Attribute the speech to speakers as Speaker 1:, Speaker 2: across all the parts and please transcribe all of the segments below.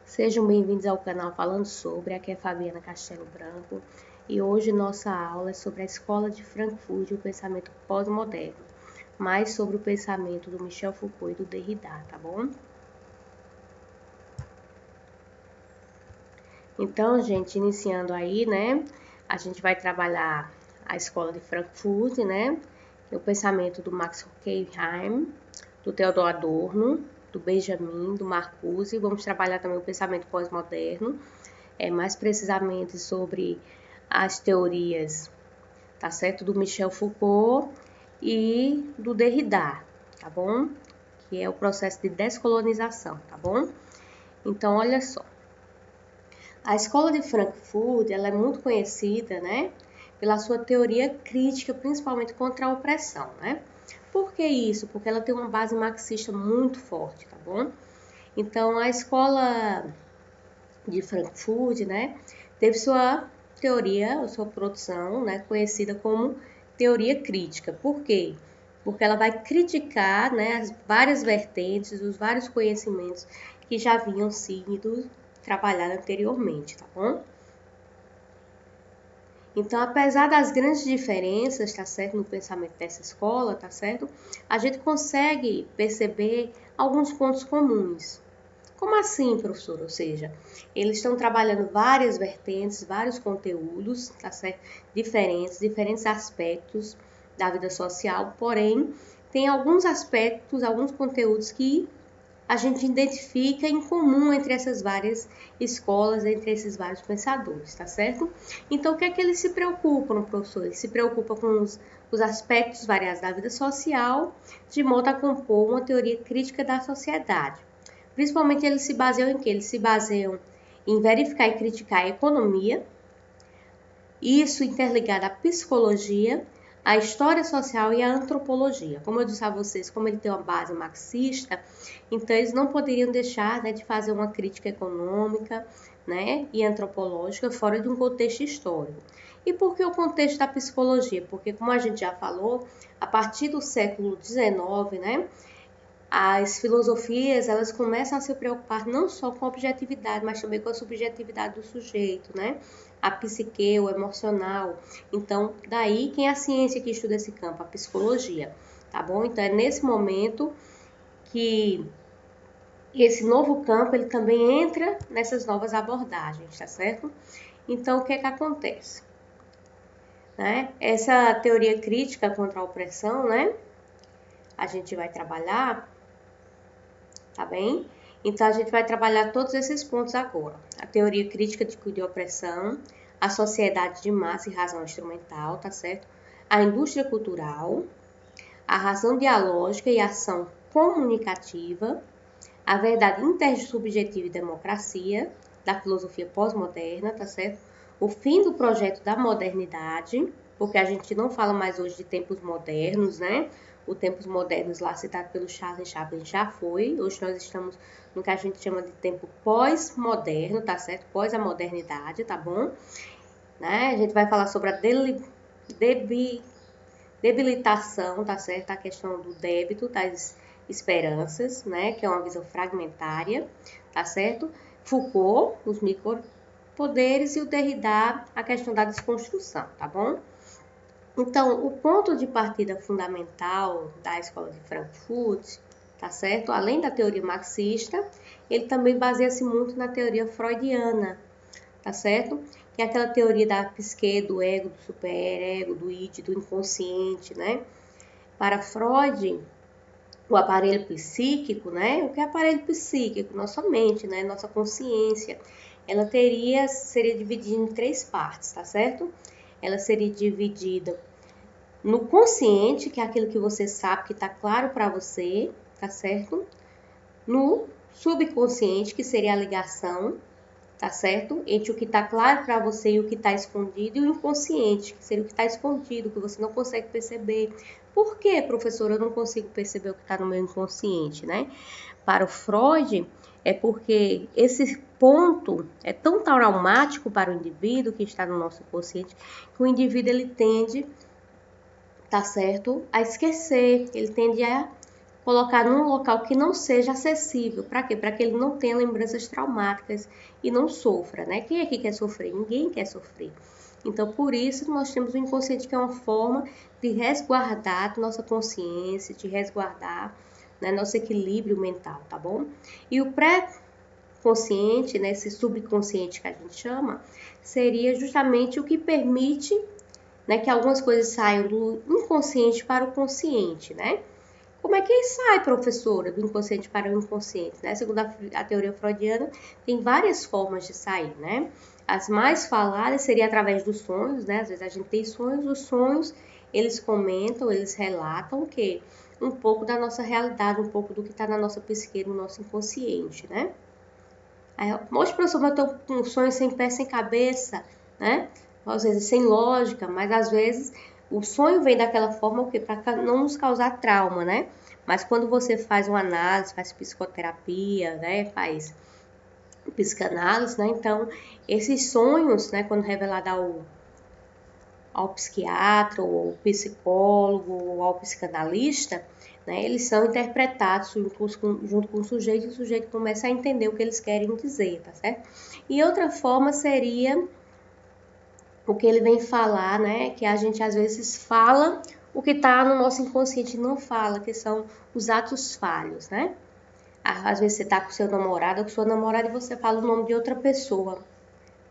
Speaker 1: Sejam bem-vindos ao canal Falando Sobre, aqui é Fabiana Castelo Branco e hoje nossa aula é sobre a Escola de Frankfurt e o pensamento pós-moderno, mais sobre o pensamento do Michel Foucault e do Derrida, tá bom? Então, gente, iniciando aí, né, a gente vai trabalhar a Escola de Frankfurt, né, o pensamento do Max Horkheim, do Theodor Adorno, do Benjamin, do Marcuse. Vamos trabalhar também o pensamento pós-moderno, mais precisamente sobre as teorias, tá certo, do Michel Foucault e do Derrida, tá bom? Que é o processo de descolonização, tá bom? Então, olha só. A Escola de Frankfurt, ela é muito conhecida, né, pela sua teoria crítica, principalmente contra a opressão, né? Por que isso? Porque ela tem uma base marxista muito forte, tá bom? Então, a Escola de Frankfurt, né, teve sua teoria, sua produção, né, conhecida como teoria crítica. Por quê? Porque ela vai criticar, né, as várias vertentes, os vários conhecimentos que já haviam sido trabalhados anteriormente, tá bom? Então, apesar das grandes diferenças, tá certo, no pensamento dessa escola, tá certo, a gente consegue perceber alguns pontos comuns. Como assim, professor? Ou seja, eles estão trabalhando várias vertentes, vários conteúdos, tá certo? Diferentes aspectos da vida social, porém, tem alguns aspectos, alguns conteúdos que a gente identifica em comum entre essas várias escolas, entre esses vários pensadores, tá certo? Então, o que é que eles se preocupam, professor? Eles se preocupam com os aspectos variados da vida social, de modo a compor uma teoria crítica da sociedade. Principalmente eles se baseiam em quê? Eles se baseiam em verificar e criticar a economia, isso interligado à psicologia, à história social e à antropologia. Como eu disse a vocês, como ele tem uma base marxista, então eles não poderiam deixar, né, de fazer uma crítica econômica, né, e antropológica fora de um contexto histórico. E por que o contexto da psicologia? Porque, como a gente já falou, a partir do século XIX, né, as filosofias, elas começam a se preocupar não só com a objetividade, mas também com a subjetividade do sujeito, né? A psique, o emocional. Então, daí quem é a ciência que estuda esse campo? A psicologia, tá bom? Então, é nesse momento que esse novo campo, ele também entra nessas novas abordagens, tá certo? Então, o que é que acontece? Né? Essa teoria crítica contra a opressão, né? A gente vai trabalhar, tá bem? Então, a gente vai trabalhar todos esses pontos agora. A teoria crítica de opressão, a sociedade de massa e razão instrumental, tá certo? A indústria cultural, a razão dialógica e ação comunicativa, a verdade intersubjetiva e democracia, da filosofia pós-moderna, tá certo? O fim do projeto da modernidade, porque a gente não fala mais hoje de tempos modernos, né? O tempos modernos lá citado pelo Charles Chaplin já foi. Hoje nós estamos no que a gente chama de tempo pós-moderno, tá certo? Pós a modernidade, tá bom? Né? A gente vai falar sobre a debilitação, tá certo? A questão do débito, das esperanças, né? Que é uma visão fragmentária, tá certo? Foucault, os micropoderes, e o Derrida, a questão da desconstrução, tá bom? Então, o ponto de partida fundamental da Escola de Frankfurt, tá certo? Além da teoria marxista, ele também baseia-se muito na teoria freudiana, tá certo? Que é aquela teoria da psique, do ego, do superego, do id, do inconsciente, né? Para Freud, o aparelho psíquico, né? O que é aparelho psíquico? Nossa mente, né? Nossa consciência. Ela seria dividida em três partes, tá certo? Ela seria dividida no consciente, que é aquilo que você sabe, que está claro para você, tá certo? No subconsciente, que seria a ligação, tá certo? Entre o que está claro para você e o que está escondido, e o inconsciente, que seria o que está escondido, que você não consegue perceber. Por que, professora, eu não consigo perceber o que está no meu inconsciente, né? Para o Freud, é porque esse ponto é tão traumático para o indivíduo que está no nosso consciente, que o indivíduo ele tende, tá certo, a esquecer, ele tende a colocar num local que não seja acessível. Para quê? Para que ele não tenha lembranças traumáticas e não sofra, né? Quem é que quer sofrer? Ninguém quer sofrer. Então, por isso, nós temos o inconsciente, que é uma forma de resguardar nossa consciência, de resguardar, né, nosso equilíbrio mental, tá bom? E o pré-consciente, né, esse subconsciente que a gente chama, seria justamente o que permite, né, que algumas coisas saiam do inconsciente para o consciente, né? Como é que sai, professora, do inconsciente para o inconsciente, né? Segundo a teoria freudiana, tem várias formas de sair, né? As mais faladas seria através dos sonhos, né? Às vezes a gente tem sonhos, os sonhos, eles comentam, eles relatam o quê? Um pouco da nossa realidade, um pouco do que está na nossa psique, no nosso inconsciente, né? Aí, hoje, professor, eu estou com sonhos sem pé, sem cabeça, né? Às vezes sem lógica, mas às vezes o sonho vem daquela forma o quê? Para não nos causar trauma, né? Mas quando você faz uma análise, faz psicoterapia, né? Faz psicanálise, né? Então, esses sonhos, né? Quando revelado ao psiquiatra, ou ao psicólogo, ou ao psicanalista, né, eles são interpretados junto com o sujeito começa a entender o que eles querem dizer, tá certo? E outra forma seria o que ele vem falar, né, que a gente às vezes fala o que está no nosso inconsciente e não fala, que são os atos falhos, né? Às vezes você está com seu namorado ou com sua namorada e você fala o nome de outra pessoa.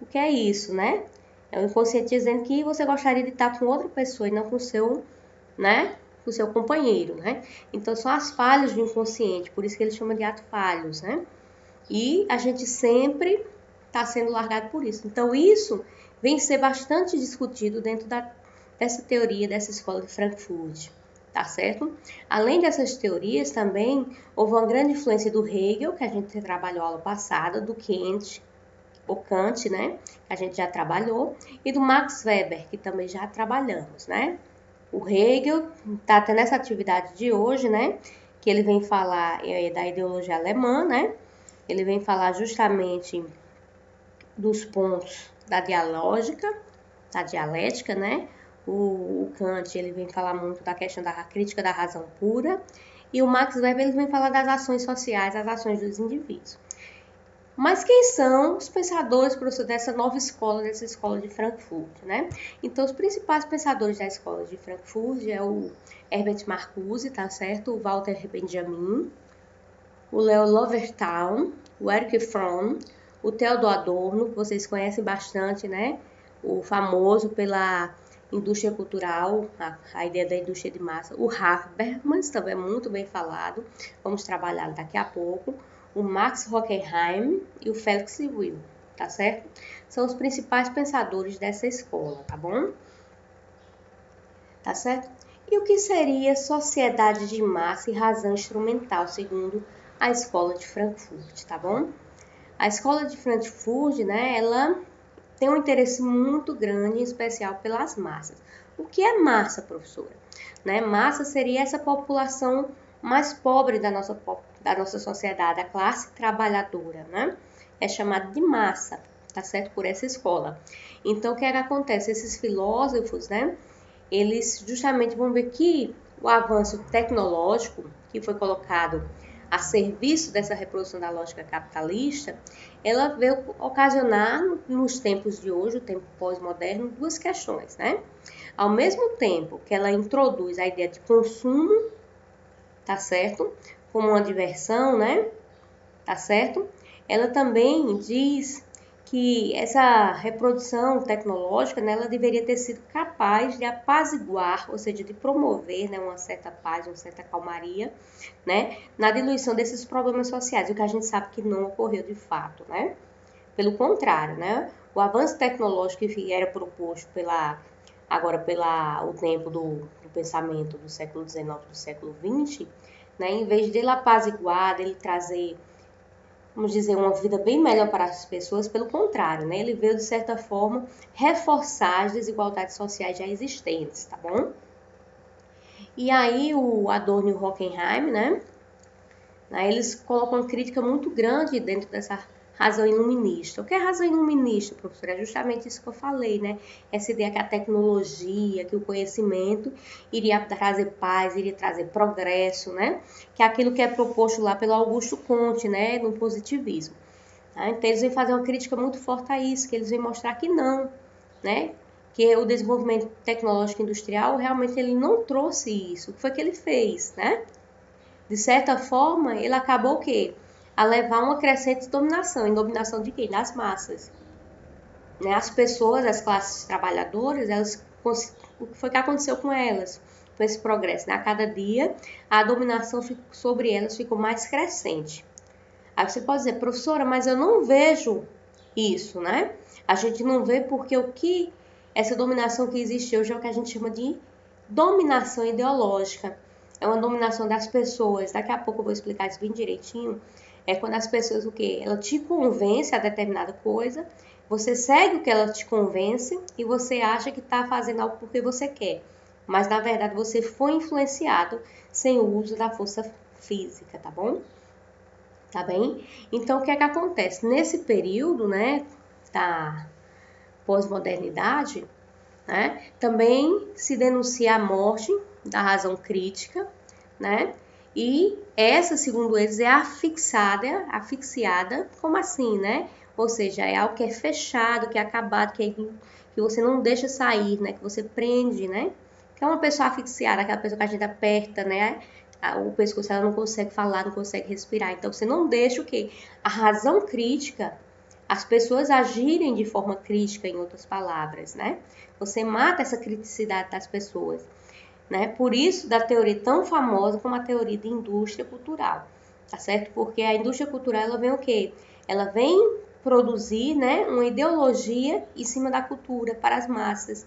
Speaker 1: O que é isso, né? É o inconsciente dizendo que você gostaria de estar com outra pessoa e não com o seu, né? Com o seu companheiro, né? Então são as falhas do inconsciente, por isso que ele chama de atos falhos, né? E a gente sempre está sendo largado por isso. Então isso vem ser bastante discutido dentro dessa teoria, dessa escola de Frankfurt, tá certo? Além dessas teorias também, houve uma grande influência do Hegel, que a gente trabalhou aula passada, do Kant, né, que a gente já trabalhou, e do Max Weber, que também já trabalhamos, né? O Hegel está até nessa atividade de hoje, né, que ele vem falar da ideologia alemã, né? Ele vem falar justamente dos pontos da dialética, né? O Kant, ele vem falar muito da questão da crítica da razão pura, e o Max Weber, ele vem falar das ações sociais, as ações dos indivíduos. Mas quem são os pensadores, professor, dessa nova escola, dessa escola de Frankfurt, né? Então, os principais pensadores da escola de Frankfurt é o Herbert Marcuse, tá certo? O Walter Benjamin, o Leo Lowenthal, o Erich Fromm, o Theodor Adorno, que vocês conhecem bastante, né? O famoso pela indústria cultural, a ideia da indústria de massa. O Habermas, também é muito bem falado, vamos trabalhar daqui a pouco. O Max Horkheim e o Felix Will, tá certo? São os principais pensadores dessa escola, tá bom? Tá certo? E o que seria sociedade de massa e razão instrumental, segundo a escola de Frankfurt, tá bom? A escola de Frankfurt, né, ela tem um interesse muito grande, em especial pelas massas. O que é massa, professora? Né? Massa seria essa população mais pobre da nossa sociedade, a classe trabalhadora, né? É chamada de massa, tá certo? Por essa escola. Então, o que é que acontece? Esses filósofos, né? Eles justamente vão ver que o avanço tecnológico, que foi colocado a serviço dessa reprodução da lógica capitalista, ela veio ocasionar, nos tempos de hoje, o tempo pós-moderno, duas questões, né? Ao mesmo tempo que ela introduz a ideia de consumo, tá certo? Como uma diversão, né? Tá certo? Ela também diz que essa reprodução tecnológica, né, ela deveria ter sido capaz de apaziguar, ou seja, de promover, né, uma certa paz, uma certa calmaria, né, na diluição desses problemas sociais, o que a gente sabe que não ocorreu de fato, né? Pelo contrário, né, o avanço tecnológico que era proposto pelo tempo do pensamento do século XIX, do século XX, né, em vez dele apaziguar, dele trazer, vamos dizer, uma vida bem melhor para as pessoas, pelo contrário, né? Ele veio, de certa forma, reforçar as desigualdades sociais já existentes, tá bom? E aí, o Adorno e o Horkheim, né? Eles colocam uma crítica muito grande dentro dessa razão iluminista. O que é razão iluminista, professora? É justamente isso que eu falei, né? Essa ideia que a tecnologia, que o conhecimento iria trazer paz, iria trazer progresso, né? Que é aquilo que é proposto lá pelo Augusto Comte, né? No positivismo. Tá? Então, eles vêm fazer uma crítica muito forte a isso, que eles vêm mostrar que não, né? Que o desenvolvimento tecnológico industrial realmente ele não trouxe isso. O que foi que ele fez, né? De certa forma, ele acabou o quê? A levar uma crescente dominação. E dominação de quem? Das massas. Né? As pessoas, as classes trabalhadoras, o que foi que aconteceu com elas? Com esse progresso. Né? A cada dia, a dominação sobre elas ficou mais crescente. Aí você pode dizer, professora, mas eu não vejo isso, né? A gente não vê porque essa dominação que existe hoje é o que a gente chama de dominação ideológica. É uma dominação das pessoas. Daqui a pouco eu vou explicar isso bem direitinho. É quando as pessoas, o quê? Ela te convence a determinada coisa, você segue o que ela te convence e você acha que está fazendo algo porque você quer. Mas, na verdade, você foi influenciado sem o uso da força física, tá bom? Tá bem? Então, o que é que acontece? Nesse período, né, da pós-modernidade, né, também se denuncia a morte da razão crítica, né, e essa, segundo eles, é asfixiada, como assim, né? Ou seja, é algo que é fechado, que é acabado, que você não deixa sair, né, que você prende, né? Que é uma pessoa asfixiada, aquela pessoa que a gente aperta, né? O pescoço, ela não consegue falar, não consegue respirar. Então, você não deixa o quê? A razão crítica, as pessoas agirem de forma crítica, em outras palavras, né? Você mata essa criticidade das pessoas, né? Por isso, da teoria tão famosa como a teoria de indústria cultural, tá certo? Porque a indústria cultural, ela vem o quê? Ela vem produzir, né, uma ideologia em cima da cultura para as massas,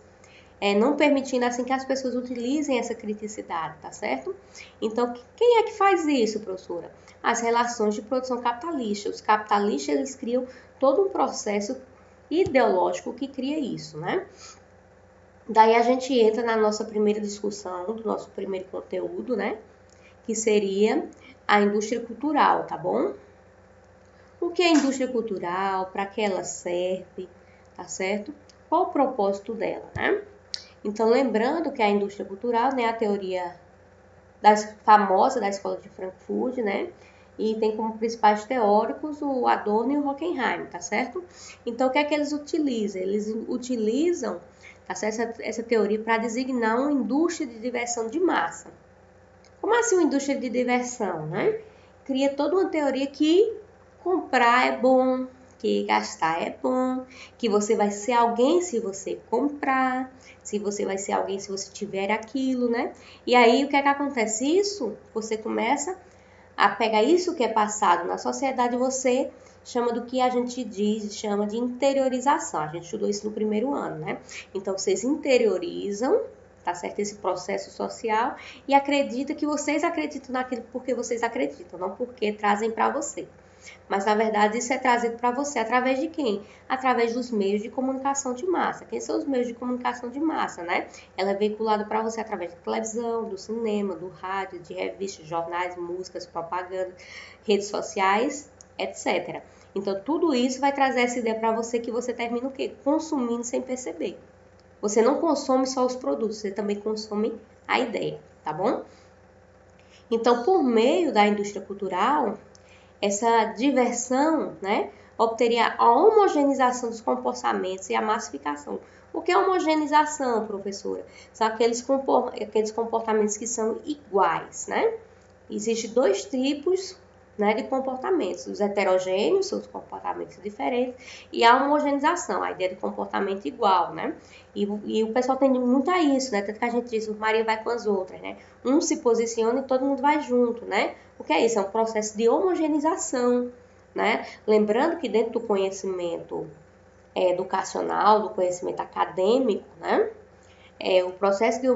Speaker 1: não permitindo assim que as pessoas utilizem essa criticidade, tá certo? Então, quem é que faz isso, professora? As relações de produção capitalista. Os capitalistas, eles criam todo um processo ideológico que cria isso, né? Daí a gente entra na nossa primeira discussão, do nosso primeiro conteúdo, né? Que seria a indústria cultural, tá bom? O que é indústria cultural? Para que ela serve? Tá certo? Qual o propósito dela, né? Então, lembrando que a indústria cultural, né, a teoria famosa da escola de Frankfurt, né, e tem como principais teóricos o Adorno e o Horkheim, tá certo? Então, o que é que eles utilizam? Eles utilizam, tá certo, essa teoria para designar uma indústria de diversão de massa. Como assim uma indústria de diversão, né? Cria toda uma teoria que comprar é bom, que gastar é bom, que você vai ser alguém se você comprar, se você vai ser alguém se você tiver aquilo, né? E aí, o que é que acontece? Isso, você começa a pegar isso que é passado na sociedade, você chama do que a gente chama de interiorização. A gente estudou isso no primeiro ano, né? Então, vocês interiorizam, tá certo? Esse processo social e acredita que vocês acreditam naquilo porque vocês acreditam, não porque trazem para você. Mas, na verdade, isso é trazido para você através de quem? Através dos meios de comunicação de massa. Quem são os meios de comunicação de massa, né? Ela é veiculada para você através da televisão, do cinema, do rádio, de revistas, jornais, músicas, propaganda, redes sociais, etc. Então, tudo isso vai trazer essa ideia para você que você termina o quê? Consumindo sem perceber. Você não consome só os produtos, você também consome a ideia, tá bom? Então, por meio da indústria cultural, essa diversão, né, obteria a homogeneização dos comportamentos e a massificação. O que é homogeneização, professora? São aqueles comportamentos que são iguais, né? Existem dois tipos, né, de comportamentos. Os heterogêneos, são os comportamentos diferentes, e a homogeneização, a ideia de comportamento igual, né? E o pessoal tende muito a isso, né? Tanto que a gente diz, o Maria vai com as outras, né? Um se posiciona e todo mundo vai junto, né? O que é isso? É um processo de homogeneização, né? Lembrando que dentro do conhecimento educacional, do conhecimento acadêmico, né? O processo de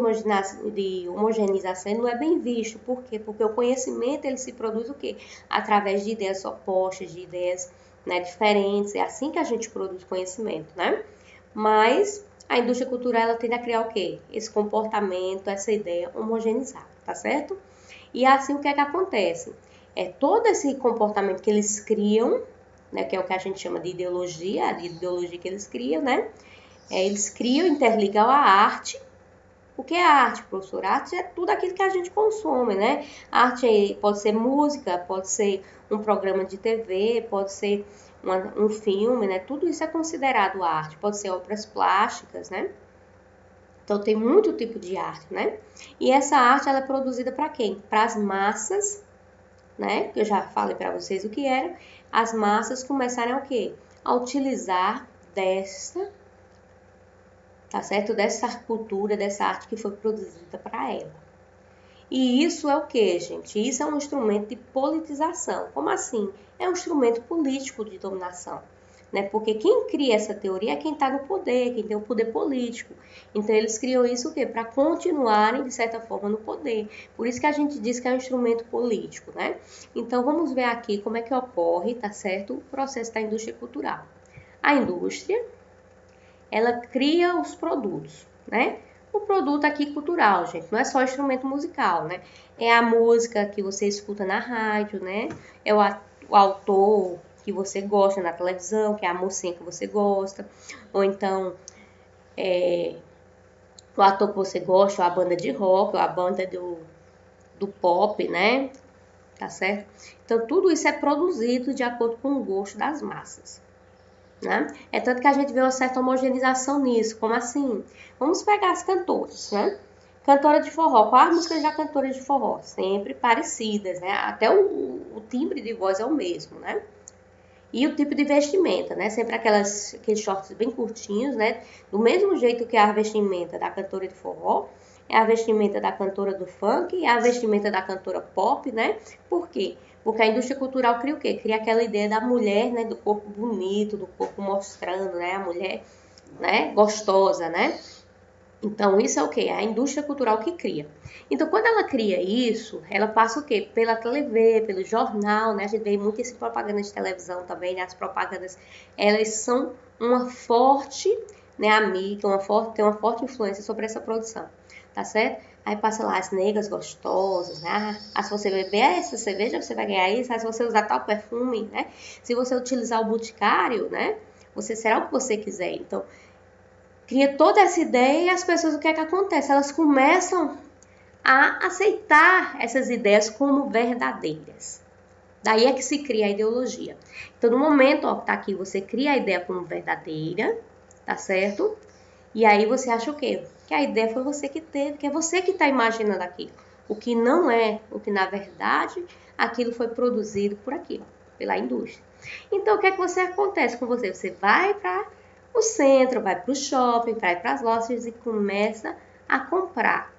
Speaker 1: homogeneização não é bem visto. Por quê? Porque o conhecimento ele se produz o quê? Através de ideias opostas, de ideias, né, diferentes. É assim que a gente produz conhecimento, né? Mas a indústria cultural ela tende a criar o quê? Esse comportamento, essa ideia homogeneizada, tá certo? E assim o que é que acontece? Todo esse comportamento que eles criam, né, que é o que a gente chama de ideologia, a ideologia que eles criam, né? Eles criam, interligam a arte. O que é arte, professor? Arte é tudo aquilo que a gente consome, né? Arte pode ser música, pode ser um programa de TV, pode ser um filme, né? Tudo isso é considerado arte. Pode ser obras plásticas, né? Então tem muito tipo de arte, né? E essa arte ela é produzida para quem? Para as massas, né? Que eu já falei para vocês o que era. As massas começaram a o quê? A utilizar dessa, tá certo? Dessa cultura, dessa arte que foi produzida para ela. E isso é o que, gente? Isso é um instrumento de politização. Como assim? É um instrumento político de dominação. Né? Porque quem cria essa teoria é quem está no poder, quem tem o poder político. Então, eles criam isso o quê? Para continuarem, de certa forma, no poder. Por isso que a gente diz que é um instrumento político, né? Então, vamos ver aqui como é que ocorre, tá certo? O processo da indústria cultural. A indústria, ela cria os produtos, né? O produto aqui cultural, gente, não é só instrumento musical, né? É a música que você escuta na rádio, né? É o autor que você gosta na televisão, que é a mocinha que você gosta, ou então o ator que você gosta, ou a banda de rock, ou a banda do pop, né? Tá certo? Então, tudo isso é produzido de acordo com o gosto das massas. Né? É tanto que a gente vê uma certa homogeneização nisso. Como assim? Vamos pegar as cantoras, né? Cantora de forró. Qual a música da cantora de forró? Sempre parecidas, né? Até o timbre de voz é o mesmo, né? E o tipo de vestimenta, né? Sempre aqueles shorts bem curtinhos, né? Do mesmo jeito que a vestimenta da cantora de forró, é a vestimenta da cantora do funk, é a vestimenta da cantora pop, né? Por quê? Porque a indústria cultural cria o quê? Cria aquela ideia da mulher, né? Do corpo bonito, do corpo mostrando, né? A mulher, né? Gostosa, né? Então, isso é o quê? É a indústria cultural que cria. Então, quando ela cria isso, ela passa o quê? Pela TV, pelo jornal, né? A gente vê muito esse propaganda de televisão também, né? As propagandas, elas são uma forte, né, amiga, tem uma forte influência sobre essa produção, tá certo? Aí passa lá as negras gostosas, né? Se você beber essa cerveja, você vai ganhar isso. Se você usar tal perfume, né? Se você utilizar o boticário, né? Você será o que você quiser. Então, cria toda essa ideia e as pessoas, o que é que acontece? Elas começam a aceitar essas ideias como verdadeiras. Daí é que se cria a ideologia. Então, no momento, ó, que tá aqui, você cria a ideia como verdadeira, tá certo? E aí você acha o quê? Que a ideia foi você que teve, que é você que está imaginando aquilo. O que não é, o que na verdade, aquilo foi produzido por aquilo, pela indústria. Então, o que é que você acontece com você? Você vai para o centro, vai para o shopping, vai para as lojas e começa a comprar,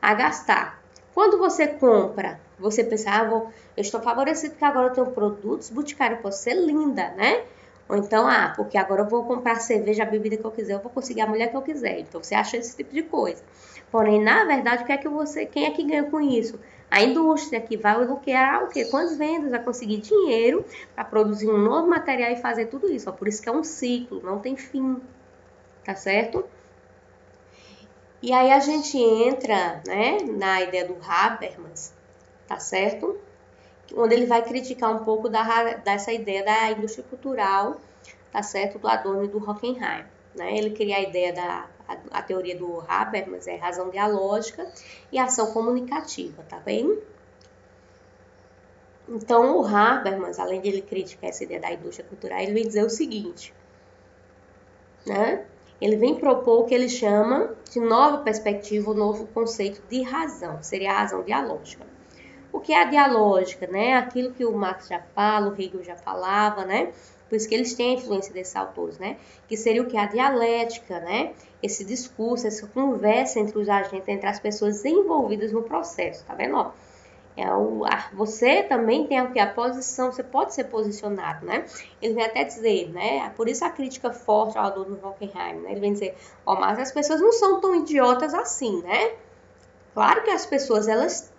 Speaker 1: a gastar. Quando você compra, você pensa, eu estou favorecido porque agora eu tenho produtos, Boticário pode ser linda, né? Ou então, porque agora eu vou comprar a cerveja, a bebida que eu quiser, eu vou conseguir a mulher que eu quiser. Então, você acha esse tipo de coisa. Porém, na verdade, quem é que ganha com isso? A indústria que vai lucrar o quê? Com as vendas, vai conseguir dinheiro para produzir um novo material e fazer tudo isso. Por isso que é um ciclo, não tem fim, tá certo? E aí a gente entra, né, na ideia do Habermas, tá certo? Onde ele vai criticar um pouco dessa ideia da indústria cultural, tá certo? Do Adorno e do Horkheimer, né? Ele cria a ideia a teoria do Habermas, é razão dialógica e ação comunicativa, tá bem? Então, o Habermas, além de ele criticar essa ideia da indústria cultural, ele vem dizer o seguinte, né? Ele vem propor o que ele chama de nova perspectiva, o novo conceito de razão, seria a razão dialógica. O que é a dialógica, né? Aquilo que o Marx já fala, o Hegel já falava, né? Por isso que eles têm a influência desses autores, né? Que seria o que? A dialética, né? Esse discurso, essa conversa entre os agentes, entre as pessoas envolvidas no processo, tá vendo? Ó, você também tem a posição, você pode ser posicionado, né? Ele vem até dizer, né? Por isso a crítica forte ao Adorno do Horkheimer, né? Ele vem dizer, mas as pessoas não são tão idiotas assim, né? Claro que as pessoas, elas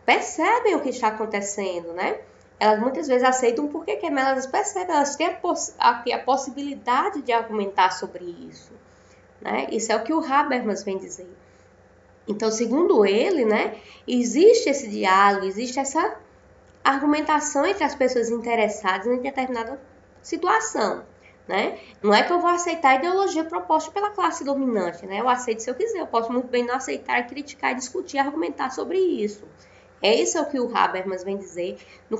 Speaker 1: percebem o que está acontecendo, né? Elas muitas vezes aceitam porque elas percebem, elas têm a possibilidade de argumentar sobre isso, né? Isso é o que o Habermas vem dizer. Então, segundo ele, né, existe esse diálogo, existe argumentação entre as pessoas interessadas em determinada situação, né? Não é que eu vou aceitar a ideologia proposta pela classe dominante, né? Eu aceito se eu quiser, eu posso muito bem não aceitar, criticar, discutir, argumentar sobre isso. Esse é o que o Habermas vem dizer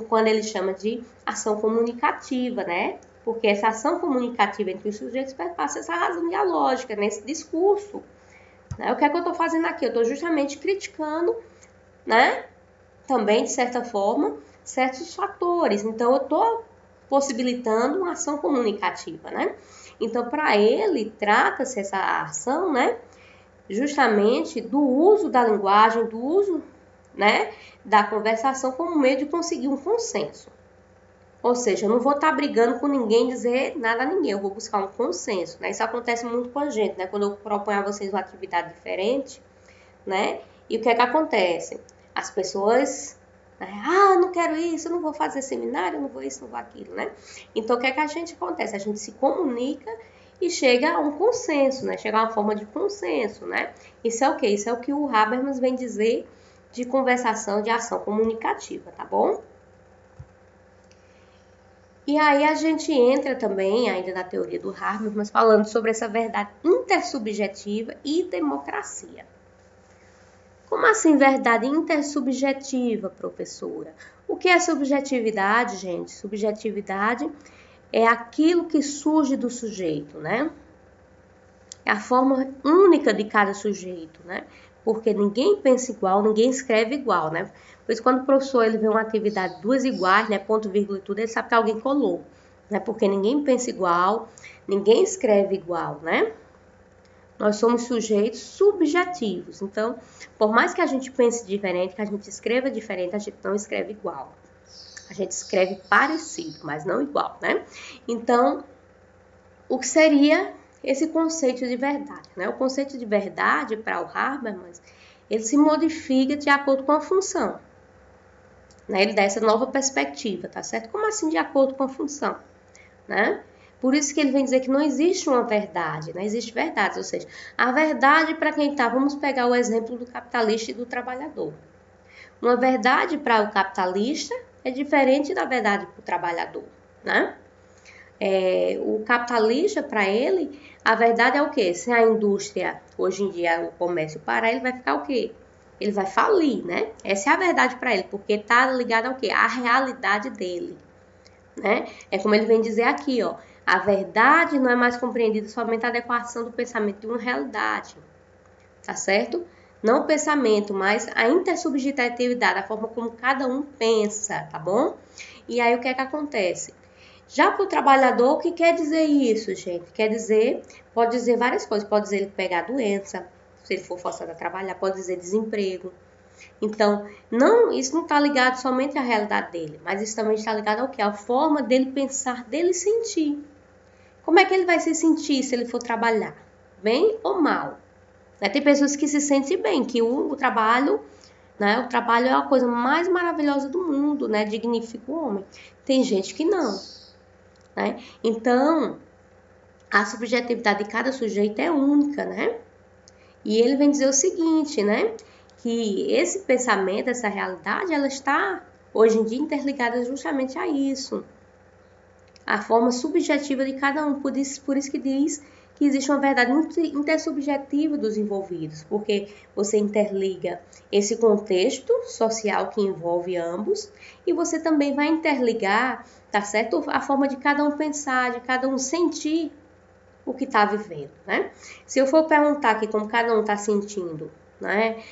Speaker 1: quando ele chama de ação comunicativa, né? Porque essa ação comunicativa entre os sujeitos perpassa essa razão dialógica, nesse discurso. Né? O que é que eu estou fazendo aqui? Eu estou justamente criticando, né? Também, de certa forma, certos fatores. Então, eu estou possibilitando uma ação comunicativa, né? Então, para ele, trata-se essa ação, né? Justamente do uso da linguagem, do uso, né? Da conversação como meio de conseguir um consenso. Ou seja, eu não vou estar brigando com ninguém, dizer nada a ninguém, eu vou buscar um consenso, né? Isso acontece muito com a gente, né? Quando eu proponho a vocês uma atividade diferente, né? E o que é que acontece? As pessoas, né? Não quero isso, eu não vou fazer seminário, eu não vou isso, não vou aquilo, né? Então, o que é que a gente acontece? A gente se comunica e chega a um consenso, né? Chega a uma forma de consenso, né? Isso é o quê? Isso é o que o Habermas vem dizer de conversação, de ação comunicativa, tá bom? E aí a gente entra também, ainda na teoria do Habermas, falando sobre essa verdade intersubjetiva e democracia. Como assim verdade intersubjetiva, professora? O que é subjetividade, gente? Subjetividade é aquilo que surge do sujeito, né? É a forma única de cada sujeito, né? Porque ninguém pensa igual, ninguém escreve igual, né? Por isso, quando o professor ele vê uma atividade duas iguais, né? Ponto, vírgula e tudo, ele sabe que alguém colou, né? Porque ninguém pensa igual, ninguém escreve igual, né? Nós somos sujeitos subjetivos. Então, por mais que a gente pense diferente, que a gente escreva diferente, a gente não escreve igual. A gente escreve parecido, mas não igual, né? Então, o que seria esse conceito de verdade, né? O conceito de verdade para o Habermas, ele se modifica de acordo com a função, né? Ele dá essa nova perspectiva, tá certo? Como assim de acordo com a função, né? Por isso que ele vem dizer que não existe uma verdade, não existe verdade, ou seja, a verdade para quem tá, vamos pegar o exemplo do capitalista e do trabalhador. Uma verdade para o capitalista é diferente da verdade para o trabalhador, né? O capitalista, para ele, a verdade é o quê? Se a indústria, hoje em dia, o comércio parar, ele vai ficar o quê? Ele vai falir, né? Essa é a verdade para ele, porque está ligado ao quê? À realidade dele, né? É como ele vem dizer aqui, ó. A verdade não é mais compreendida somente a adequação do pensamento de uma realidade, tá certo? Não o pensamento, mas a intersubjetividade, a forma como cada um pensa, tá bom? E aí o que é que acontece? Já para o trabalhador, o que quer dizer isso, gente? Quer dizer, pode dizer várias coisas. Pode dizer ele pegar doença, se ele for forçado a trabalhar, pode dizer desemprego. Então, isso não está ligado somente à realidade dele, mas isso também está ligado ao quê? À forma dele pensar, dele sentir. Como é que ele vai se sentir se ele for trabalhar? Bem ou mal? Tem pessoas que se sentem bem, que o trabalho, né? O trabalho é a coisa mais maravilhosa do mundo, né? Dignifica o homem. Tem gente que não. Né? Então, a subjetividade de cada sujeito é única, né? E ele vem dizer o seguinte, né? Que esse pensamento, essa realidade, ela está, hoje em dia, interligada justamente a isso. A forma subjetiva de cada um. Por isso que diz que existe uma verdade intersubjetiva dos envolvidos, porque você interliga esse contexto social que envolve ambos e você também vai interligar, tá certo? A forma de cada um pensar, de cada um sentir o que está vivendo, né? Se eu for perguntar aqui como cada um está sentindo, né,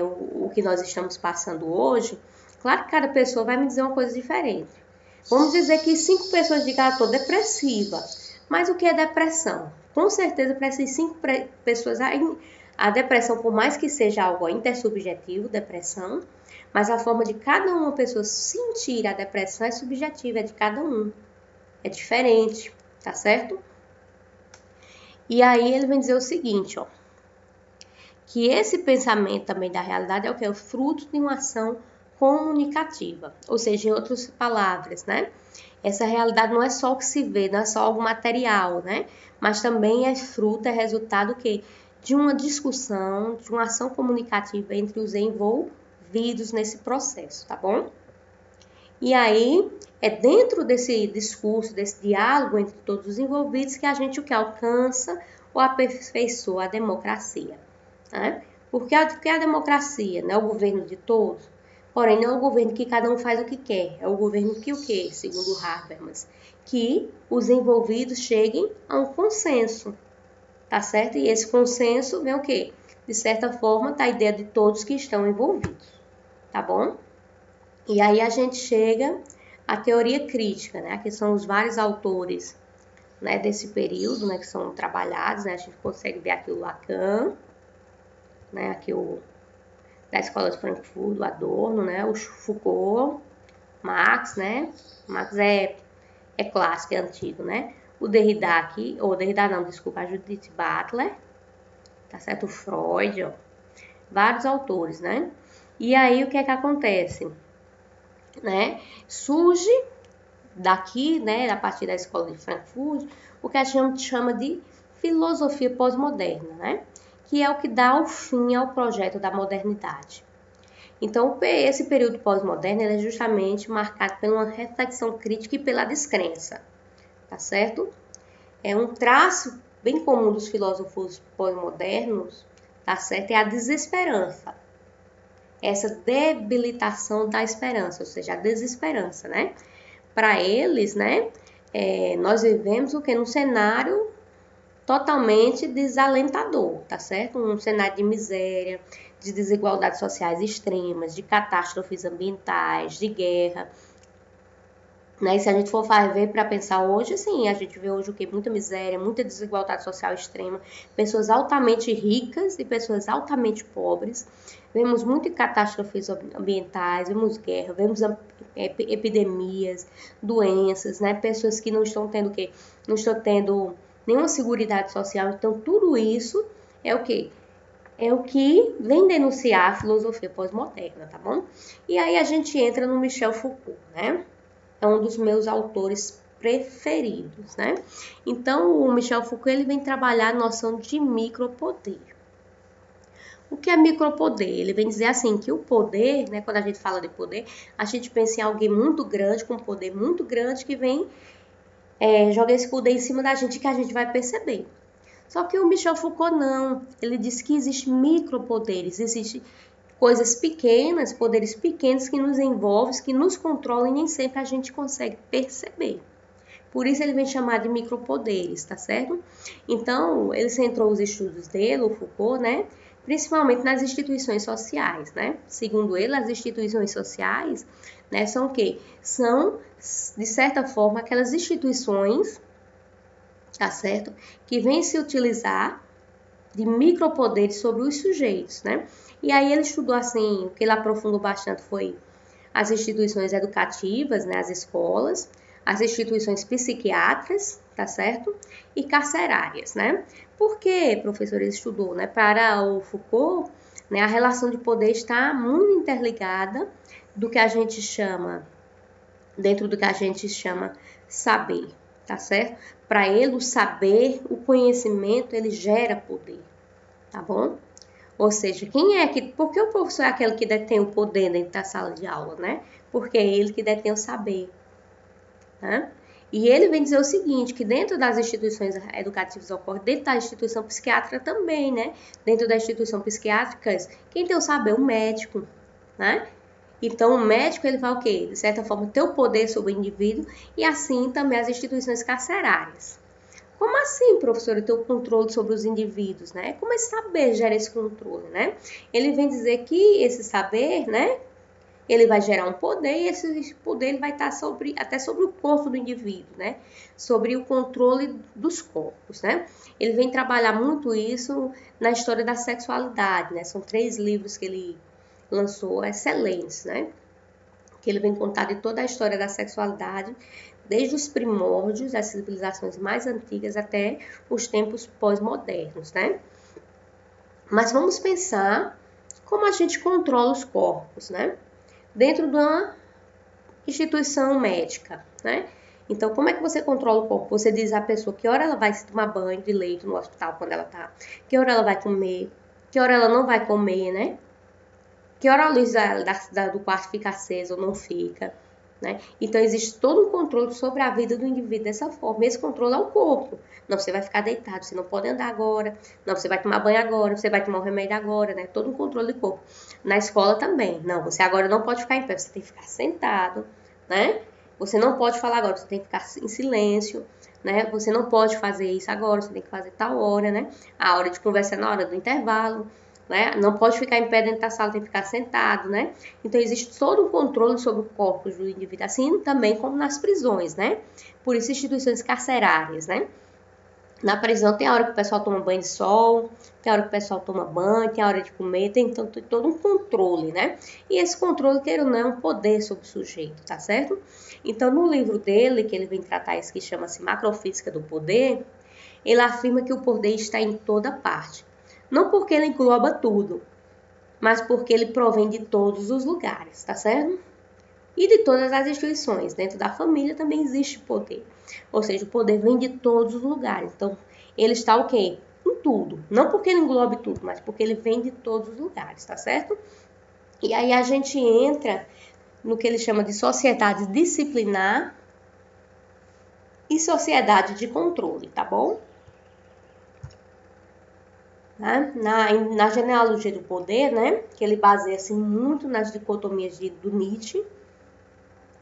Speaker 1: o que nós estamos passando hoje, claro que cada pessoa vai me dizer uma coisa diferente. Vamos dizer que 5 pessoas digam, estou depressiva. Mas o que é depressão? Com certeza, para essas 5 pessoas, a depressão, por mais que seja algo intersubjetivo, depressão, mas a forma de cada uma pessoa sentir a depressão é subjetiva, é de cada um. É diferente, tá certo? E aí ele vem dizer o seguinte, ó, que esse pensamento também da realidade é o que? É o fruto de uma ação comunicativa. Ou seja, em outras palavras, né? Essa realidade não é só o que se vê, não é só algo material, né? Mas também é fruto, é resultado que de uma discussão, de uma ação comunicativa entre os envolvidos nesse processo, tá bom? E aí, é dentro desse discurso, desse diálogo entre todos os envolvidos que a gente o que alcança ou aperfeiçoa a democracia. Né? Porque a democracia, né, é o governo de todos, porém não é o governo que cada um faz o que quer, é o governo que o quê? Segundo Habermas, que os envolvidos cheguem a um consenso, tá certo? E esse consenso vem o quê? De certa forma, tá a ideia de todos que estão envolvidos, tá bom? E aí a gente chega à teoria crítica, né? Que são os vários autores, né, desse período, né, que são trabalhados, né? A gente consegue ver aqui o Lacan, né? Aqui o da Escola de Frankfurt, o Adorno, né? O Foucault, Marx, né? Marx é clássico, é antigo, né? O Derrida aqui, ou Derrida não, desculpa, a Judith Butler, tá certo? O Freud, ó. Vários autores, né? E aí o que é que acontece? Né? Surge daqui, né, a partir da Escola de Frankfurt, o que a gente chama de filosofia pós-moderna, né? Que é o que dá o fim ao projeto da modernidade. Então, esse período pós-moderno é justamente marcado por uma reflexão crítica e pela descrença, tá certo? É um traço bem comum dos filósofos pós-modernos, tá certo? É a desesperança, essa debilitação da esperança, ou seja, a desesperança, né? Para eles, né, nós vivemos o que? Num cenário totalmente desalentador, tá certo? Um cenário de miséria, de desigualdades sociais extremas, de catástrofes ambientais, de guerra. Né? E se a gente for ver para pensar hoje, sim, a gente vê hoje o que? Muita miséria, muita desigualdade social extrema, pessoas altamente ricas e pessoas altamente pobres. Vemos muitas catástrofes ambientais, vemos guerra, vemos epidemias, doenças, né? Pessoas que não estão tendo o quê? Não estão tendo nenhuma seguridade social. Então, tudo isso é o quê? É o que vem denunciar a filosofia pós-moderna, tá bom? E aí a gente entra no Michel Foucault, né? É um dos meus autores preferidos, né? Então, o Michel Foucault ele vem trabalhar a noção de micropoder. O que é micropoder? Ele vem dizer assim que o poder, né, quando a gente fala de poder, a gente pensa em alguém muito grande, com poder muito grande, que vem jogar esse poder em cima da gente que a gente vai perceber. Só que o Michel Foucault não. Ele diz que existe micropoderes, existe coisas pequenas, poderes pequenos que nos envolvem, que nos controlam e nem sempre a gente consegue perceber. Por isso ele vem chamar de micropoderes, tá certo? Então, ele centrou os estudos dele, o Foucault, né? Principalmente nas instituições sociais, né? Segundo ele, as instituições sociais, né, são o quê? São, de certa forma, aquelas instituições, tá certo? Que vêm se utilizar de micropoderes sobre os sujeitos, né? E aí ele estudou assim, o que ele aprofundou bastante foi as instituições educativas, né, as escolas, as instituições psiquiátricas, tá certo? E carcerárias, né? Por que, professor, ele estudou, né? Para o Foucault, né, a relação de poder está muito interligada do que a gente chama, dentro do que a gente chama saber, tá certo? Para ele, o saber, o conhecimento, ele gera poder, tá bom? Ou seja, quem é que... Por que o professor é aquele que detém o poder dentro da sala de aula, né? Porque é ele que detém o saber, né? E ele vem dizer o seguinte, que dentro das instituições educativas ocorre, dentro da instituição psiquiátrica também, né? Dentro da instituição psiquiátrica, quem tem o saber? O médico, né? Então, o médico, ele vai o quê? De certa forma, ter o poder sobre o indivíduo e assim também as instituições carcerárias. Como assim, professora, ter o controle sobre os indivíduos, né? Como esse saber gera esse controle, né? Ele vem dizer que esse saber, né? Ele vai gerar um poder e esse poder ele vai estar até sobre o corpo do indivíduo, né? Sobre o controle dos corpos, né? Ele vem trabalhar muito isso na história da sexualidade, né? São 3 livros que ele lançou excelentes, né? Que ele vem contar de toda a história da sexualidade, desde os primórdios, das civilizações mais antigas até os tempos pós-modernos, né? Mas vamos pensar como a gente controla os corpos, né? Dentro de uma instituição médica, né? Então, como é que você controla o corpo? Você diz à pessoa que hora ela vai tomar banho de leito no hospital quando ela tá, que hora ela vai comer, que hora ela não vai comer, né? Que hora a luz do quarto fica acesa ou não fica. né? Então, existe todo um controle sobre a vida do indivíduo dessa forma. Esse controle é o corpo. Não, você vai ficar deitado, você não pode andar agora. Não, você vai tomar banho agora, você vai tomar o remédio agora, né? Todo um controle do corpo. Na escola também. Não, você agora não pode ficar em pé, você tem que ficar sentado, né? Você não pode falar agora, você tem que ficar em silêncio, né? Você não pode fazer isso agora, você tem que fazer tal hora, né? A hora de conversa é na hora do intervalo, né? Não pode ficar em pé dentro da sala, tem que ficar sentado, né? Então, existe todo um controle sobre o corpo do indivíduo, assim também como nas prisões, né? Por isso, instituições carcerárias, né? Na prisão tem a hora que o pessoal toma banho de sol, tem a hora que o pessoal toma banho, tem a hora de comer, tem todo um controle, né? E esse controle, queira ou não, é um poder sobre o sujeito, tá certo? Então, no livro dele, que ele vem tratar isso que chama-se Macrofísica do Poder, ele afirma que o poder está em toda parte. Não porque ele engloba tudo, mas porque ele provém de todos os lugares, tá certo? E de todas as instituições. Dentro da família também existe poder. Ou seja, o poder vem de todos os lugares. Então, ele está o quê? Em tudo. Não porque ele englobe tudo, mas porque ele vem de todos os lugares, tá certo? E aí a gente entra no que ele chama de sociedade disciplinar e sociedade de controle, tá bom? Na genealogia do poder, né, que ele baseia-se muito nas dicotomias do Nietzsche,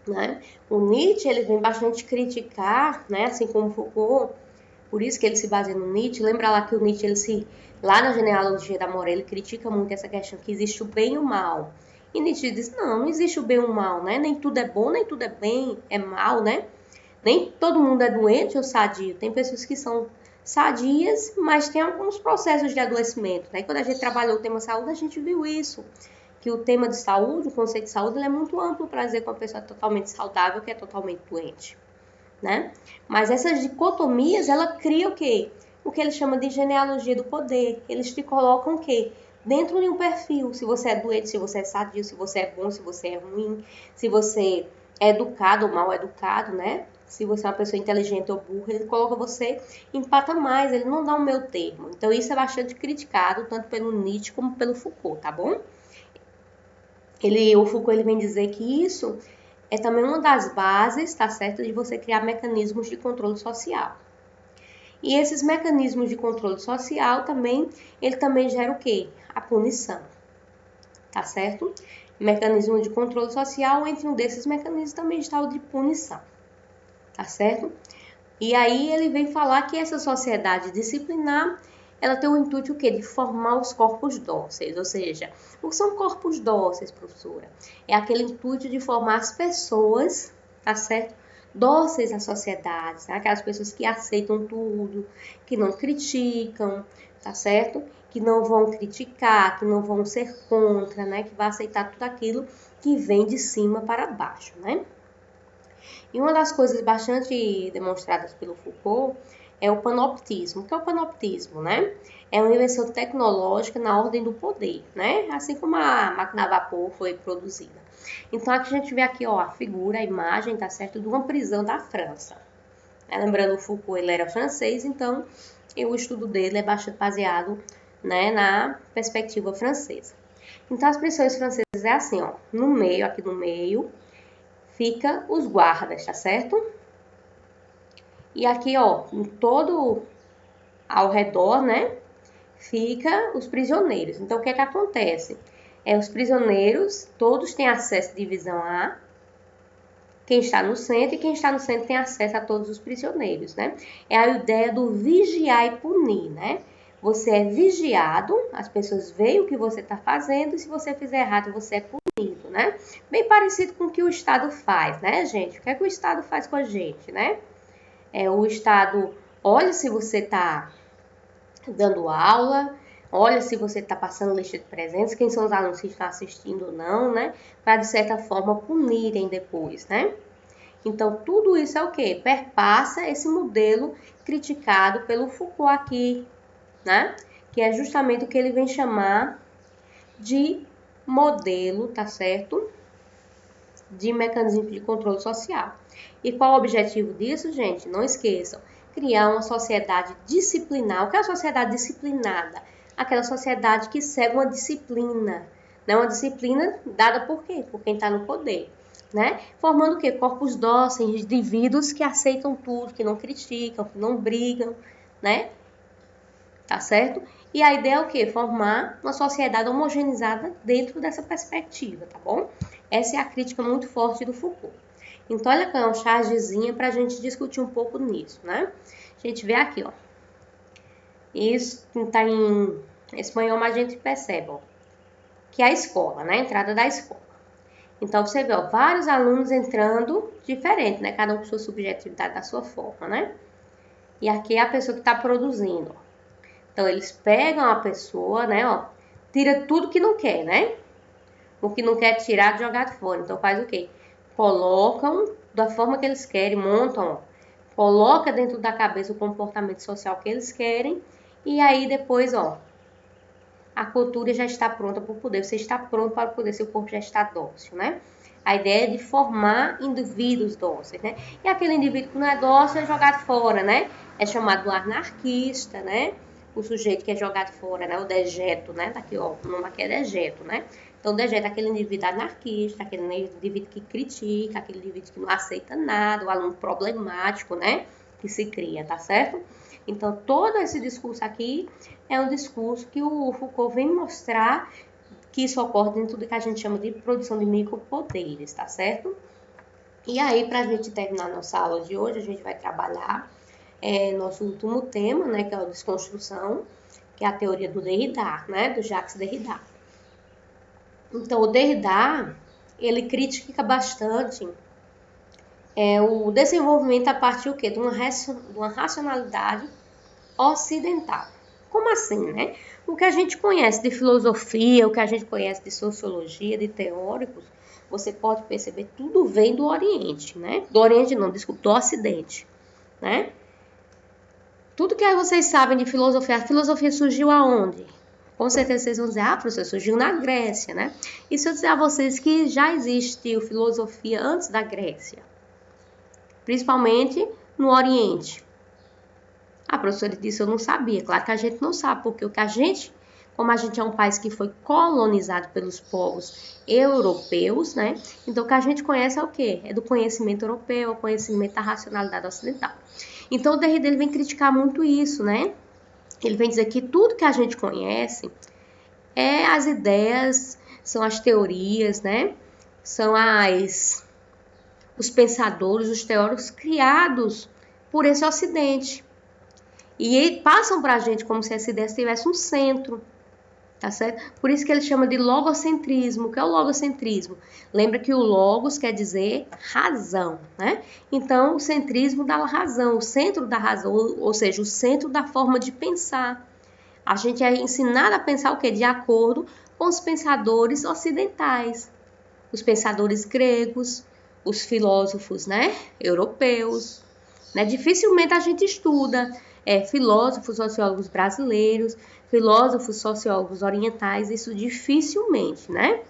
Speaker 1: né? O Nietzsche ele vem bastante criticar, né, assim como Foucault, por isso que ele se baseia no Nietzsche. Lembra lá que o Nietzsche, lá na genealogia da moral, ele critica muito essa questão que existe o bem e o mal. E Nietzsche diz, não existe o bem e o mal, né? Nem tudo é bom, nem tudo é bem, é mal, né? Nem todo mundo é doente ou sadio. Tem pessoas que são sadias, mas tem alguns processos de adoecimento, né? Quando a gente trabalhou o tema saúde, a gente viu isso, que o tema de saúde, o conceito de saúde, ele é muito amplo para dizer que uma pessoa é totalmente saudável, que é totalmente doente, né? Mas essas dicotomias, ela cria o quê? O que ele chama de genealogia do poder. Eles te colocam o quê? Dentro de um perfil, se você é doente, se você é sadio, se você é bom, se você é ruim, se você é educado ou mal educado, né? Se você é uma pessoa inteligente ou burra, ele coloca você em patamares, ele não dá um meio termo. Então, isso é bastante criticado, tanto pelo Nietzsche como pelo Foucault, tá bom? O Foucault ele vem dizer que isso é também uma das bases, tá certo, de você criar mecanismos de controle social. E esses mecanismos de controle social também, ele também gera o quê? A punição, tá certo? Mecanismo de controle social, entre um desses mecanismos também está o de punição, tá certo? E aí ele vem falar que essa sociedade disciplinar, ela tem o intuito o quê? De formar os corpos dóceis, ou seja, o que são corpos dóceis, professora? É aquele intuito de formar as pessoas, tá certo? Dóceis à sociedade, tá? Aquelas pessoas que aceitam tudo, que não criticam, tá certo? Que não vão criticar, que não vão ser contra, né? Que vai aceitar tudo aquilo que vem de cima para baixo, né? E uma das coisas bastante demonstradas pelo Foucault é o panoptismo. O que é o panoptismo, né? É uma invenção tecnológica na ordem do poder, né? Assim como a máquina a vapor foi produzida. Então, aqui a gente vê aqui, ó, a figura, a imagem, tá certo, de uma prisão da França. Lembrando, o Foucault, ele era francês, então o estudo dele é bastante baseado, né, na perspectiva francesa. Então, as prisões francesas é assim, ó, no meio, aqui no meio, fica os guardas, tá certo? E aqui, ó, em todo ao redor, né, fica os prisioneiros. Então, o que é que acontece? Os prisioneiros, todos têm acesso à divisão A, quem está no centro, e quem está no centro tem acesso a todos os prisioneiros, né? É a ideia do vigiar e punir, né? Você é vigiado, as pessoas veem o que você está fazendo, e se você fizer errado, você é punido, né? Bem parecido com o que o Estado faz, né, gente? O que é que o Estado faz com a gente, né? O Estado olha se você está dando aula, olha se você está passando lista de presentes, quem são os alunos que estão assistindo ou não, né? Para, de certa forma, punirem depois, né? Então, tudo isso é o quê? Perpassa esse modelo criticado pelo Foucault aqui, né? Que é justamente o que ele vem chamar de modelo, tá certo? De mecanismo de controle social. E qual o objetivo disso, gente? Não esqueçam, criar uma sociedade disciplinar. O que é a sociedade disciplinada? Aquela sociedade que segue uma disciplina, né? Uma disciplina dada por quê? Por quem está no poder. né? Formando o quê? Corpos dóceis, indivíduos que aceitam tudo, que não criticam, que não brigam, né? Tá certo? E a ideia é o quê? Formar uma sociedade homogeneizada dentro dessa perspectiva, tá bom? Essa é a crítica muito forte do Foucault. Então, olha aqui uma chargezinha para a gente discutir um pouco nisso, né? A gente vê aqui, ó. Isso está em espanhol, mas a gente percebe, ó, que é a escola, né? A entrada da escola. Então, você vê, ó, vários alunos entrando diferente, né? Cada um com sua subjetividade, da sua forma, né? E aqui é a pessoa que está produzindo, ó. Então, eles pegam a pessoa, né, ó, tira tudo que não quer, né? O que não quer tirar, jogado fora. Então, faz o quê? Colocam da forma que eles querem, montam, ó, coloca dentro da cabeça o comportamento social que eles querem e aí depois, ó, a cultura já está pronta para o poder. Você está pronto para o poder, seu corpo já está dócil, né? A ideia é de formar indivíduos dóceis, né? E aquele indivíduo que não é dócil é jogado fora, né? É chamado anarquista, né? O sujeito que é jogado fora, né? O dejeto, né? Daqui, ó, o nome aqui é dejeto, né? Então, dejeto é aquele indivíduo anarquista, aquele indivíduo que critica, aquele indivíduo que não aceita nada, o aluno problemático, né? Que se cria, tá certo? Então, todo esse discurso aqui é um discurso que o Foucault vem mostrar que isso ocorre dentro do que a gente chama de produção de micropoderes, tá certo? E aí, para a gente terminar nossa aula de hoje, a gente vai trabalhar nosso último tema, né, que é a desconstrução, que é a teoria do Derrida, né, do Jacques Derrida. Então, o Derrida, ele critica bastante o desenvolvimento a partir do quê? De uma racionalidade ocidental. Como assim, né? O que a gente conhece de filosofia, o que a gente conhece de sociologia, de teóricos, você pode perceber, tudo vem do Oriente, né? Do Oriente não, desculpa, do Ocidente, né? Tudo que vocês sabem de filosofia, a filosofia surgiu aonde? Com certeza vocês vão dizer, professor, surgiu na Grécia, né? E se eu dizer a vocês que já existiu filosofia antes da Grécia? Principalmente no Oriente. A professora disse, eu não sabia. Claro que a gente não sabe, porque como a gente é um país que foi colonizado pelos povos europeus, né? Então, o que a gente conhece é o quê? É do conhecimento europeu, o conhecimento da racionalidade ocidental. Então, o Derrida ele vem criticar muito isso, né? Ele vem dizer que tudo que a gente conhece é as ideias, são as teorias, né? São os pensadores, os teóricos criados por esse Ocidente. E passam para a gente como se essa ideia tivesse um centro, tá certo? Por isso que ele chama de logocentrismo. O que é o logocentrismo? Lembra que o logos quer dizer razão, né? Então, o centrismo dá razão, o centro da razão, ou seja, o centro da forma de pensar. A gente é ensinado a pensar o quê? De acordo com os pensadores ocidentais. Os pensadores gregos, os filósofos, né? Europeus, né? Dificilmente a gente estuda filósofos, sociólogos brasileiros, filósofos, sociólogos orientais, isso dificilmente, né?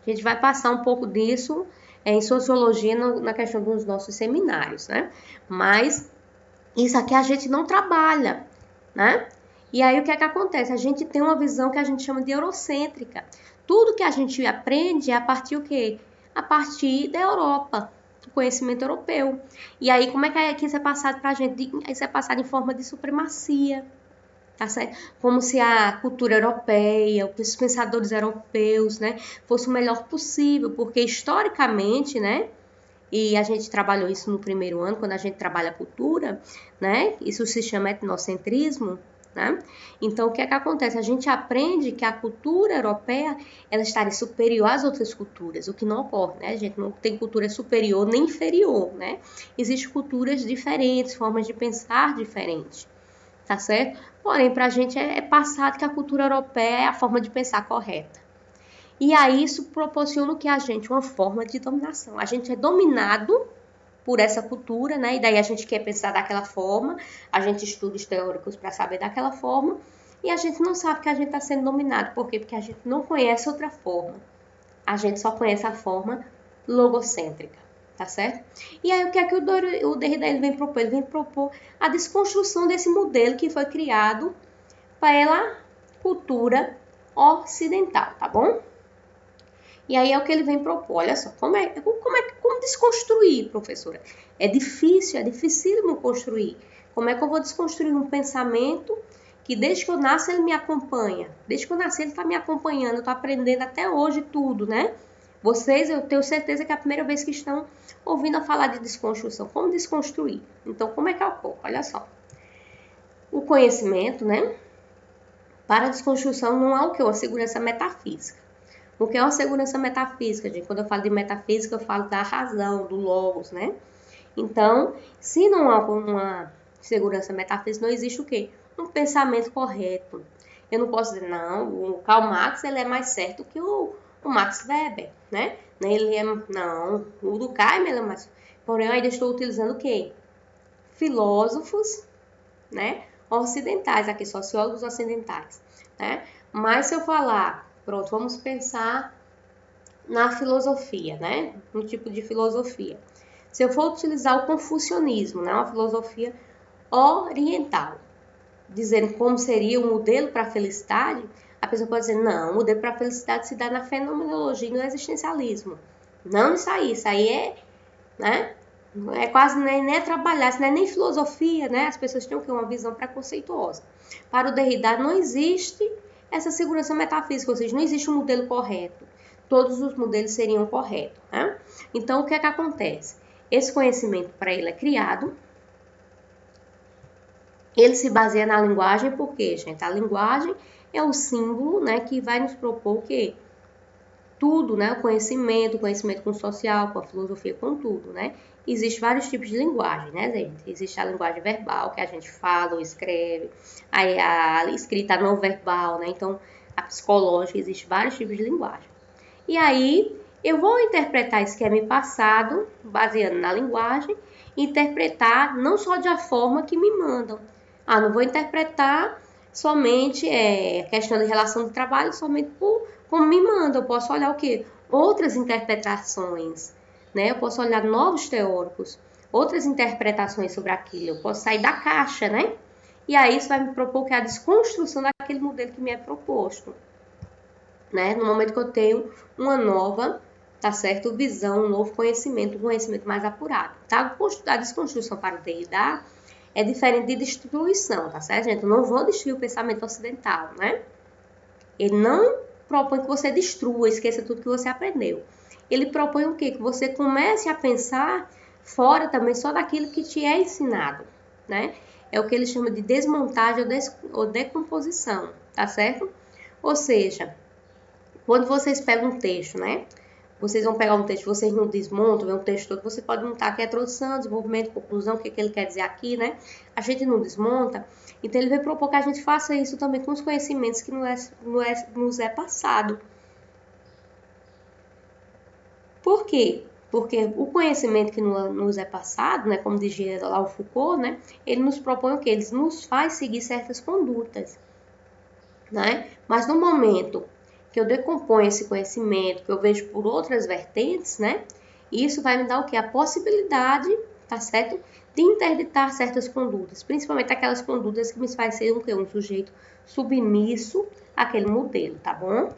Speaker 1: A gente vai passar um pouco disso em sociologia na questão dos nossos seminários, né? Mas isso aqui a gente não trabalha, né? E aí o que é que acontece? A gente tem uma visão que a gente chama de eurocêntrica. Tudo que a gente aprende é a partir o quê? A partir da Europa, do conhecimento europeu. E aí como é que isso é passado pra gente? Isso é passado em forma de supremacia, tá certo? Como se a cultura europeia, os pensadores europeus, né, fosse o melhor possível, porque historicamente, né, e a gente trabalhou isso no primeiro ano, quando a gente trabalha a cultura, né? Isso se chama etnocentrismo, né? Então, o que é que acontece? A gente aprende que a cultura europeia, ela estaria superior às outras culturas, o que não ocorre, né? A gente não tem cultura superior nem inferior, né? Existem culturas diferentes, formas de pensar diferentes, tá certo? Porém, para a gente é passado que a cultura europeia é a forma de pensar correta. E aí isso proporciona o que a gente? Uma forma de dominação. A gente é dominado por essa cultura, né? E daí a gente quer pensar daquela forma, a gente estuda os teóricos para saber daquela forma, e a gente não sabe que a gente está sendo dominado. Por quê? Porque a gente não conhece outra forma. A gente só conhece a forma logocêntrica, tá certo? E aí o que é que o Derrida ele vem propor? Ele vem propor a desconstrução desse modelo que foi criado pela cultura ocidental, tá bom? E aí é o que ele vem propor. Olha só, como desconstruir, professora? É difícil, é dificílimo construir. Como é que eu vou desconstruir um pensamento que desde que eu nasço ele me acompanha? Desde que eu nasci ele está me acompanhando, eu estou aprendendo até hoje tudo, né? Vocês, eu tenho certeza que é a primeira vez que estão ouvindo a falar de desconstrução. Como desconstruir? Então, como é que ocorre? Olha só. O conhecimento, né? Para a desconstrução não há o que? Uma segurança metafísica. O que é uma segurança metafísica, gente? Quando eu falo de metafísica, eu falo da razão, do logos, né? Então, se não há uma segurança metafísica, não existe o quê? Um pensamento correto. Eu não posso dizer, não, o Karl Marx ele é mais certo que o Max Weber, né? Ele é, não, o Durkheim ele é mais... Porém, eu ainda estou utilizando o quê? Filósofos, né? Ocidentais, aqui, sociólogos ocidentais, né? Mas se eu falar, pronto, vamos pensar na filosofia, né? Um tipo de filosofia. Se eu for utilizar o confucionismo, né? Uma filosofia oriental, dizendo como seria o modelo para a felicidade, a pessoa pode dizer, não, o modelo para a felicidade se dá na fenomenologia e no existencialismo. Não isso aí é, né? É quase nem é trabalhar, isso não é nem filosofia, né? As pessoas têm uma visão preconceituosa. Para o Derrida não existe essa segurança metafísica, ou seja, não existe um modelo correto. Todos os modelos seriam corretos, né? Então, o que é que acontece? Esse conhecimento para ele é criado, ele se baseia na linguagem, porque, gente, a linguagem é o símbolo, né, que vai nos propor o quê? Tudo, né? O conhecimento com o social, com a filosofia, com tudo, né? Existem vários tipos de linguagem, né, gente? Existe a linguagem verbal, que a gente fala ou escreve, aí a escrita não verbal, né? Então, a psicológica, existe vários tipos de linguagem. E aí, eu vou interpretar esse esquema passado, baseando na linguagem, interpretar não só de a forma que me mandam. Ah, não vou interpretar somente a questão de relação de trabalho, somente por como me mandam. Eu posso olhar o quê? Outras interpretações, né? Eu posso olhar novos teóricos, outras interpretações sobre aquilo. Eu posso sair da caixa, né? E aí isso vai me propor que a desconstrução daquele modelo que me é proposto, né? No momento que eu tenho uma nova, tá certo? Visão, um novo conhecimento, um conhecimento mais apurado, tá? A desconstrução para o Derrida é diferente de destruição, tá certo, gente? Eu não vou destruir o pensamento ocidental, né? Ele não propõe que você destrua, esqueça tudo que você aprendeu. Ele propõe o quê? Que você comece a pensar fora também só daquilo que te é ensinado, né? É o que ele chama de desmontagem ou decomposição, tá certo? Ou seja, quando vocês pegam um texto, né? Vocês vão pegar um texto, vocês não desmontam, vê um texto todo, você pode montar aqui a introdução, desenvolvimento, conclusão, o que ele quer dizer aqui, né? A gente não desmonta. Então, ele vai propor que a gente faça isso também com os conhecimentos que nos é passado. Por quê? Porque o conhecimento que nos é passado, né, como dizia lá o Foucault, né, ele nos propõe o quê? Ele nos faz seguir certas condutas, né? Mas no momento que eu decomponho esse conhecimento, que eu vejo por outras vertentes, né? Isso vai me dar o quê? A possibilidade, tá certo? De interditar certas condutas, principalmente aquelas condutas que me fazem ser um sujeito submisso àquele modelo, tá bom?